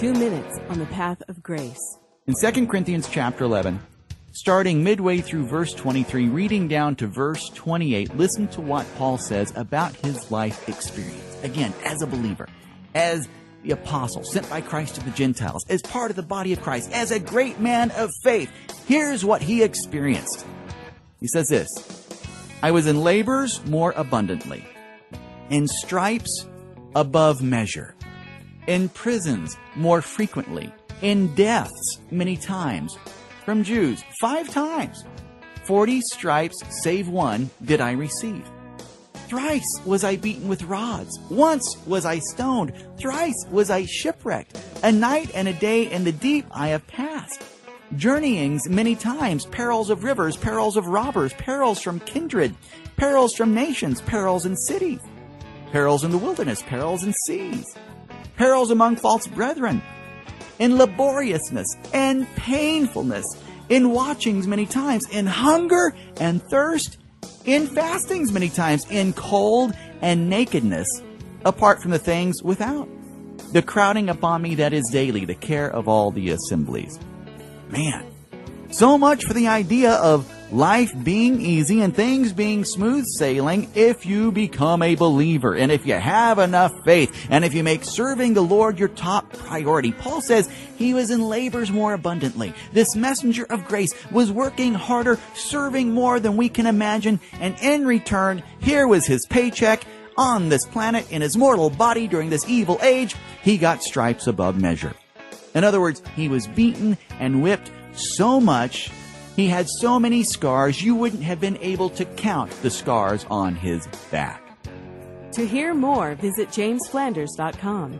2 minutes on the path of grace. In 2 Corinthians chapter 11, starting midway through verse 23, reading down to verse 28, listen to what Paul says about his life experience. Again, as a believer, as the apostle sent by Christ to the Gentiles, as part of the body of Christ, as a great man of faith. Here's what he experienced. He says this, I was in labors more abundantly, in stripes above measure, in prisons more frequently, in deaths many times, from Jews 5 times, 40 stripes save one did I receive. Thrice was I beaten with rods, once was I stoned, thrice was I shipwrecked, a night and a day in the deep I have passed. Journeyings many times, perils of rivers, perils of robbers, perils from kindred, perils from nations, perils in cities, perils in the wilderness, perils in seas, perils among false brethren, in laboriousness and painfulness, in watchings many times, in hunger and thirst, in fastings many times, in cold and nakedness, apart from the things without, the crowding upon me that is daily, the care of all the assemblies. Man, so much for the idea of life being easy and things being smooth sailing if you become a believer and if you have enough faith and if you make serving the Lord your top priority. Paul says he was in labors more abundantly. This messenger of grace was working harder, serving more than we can imagine, and in return, here was his paycheck on this planet in his mortal body during this evil age. He got stripes above measure. In other words, he was beaten and whipped so much, he had so many scars, you wouldn't have been able to count the scars on his back. To hear more, visit jamesflanders.com.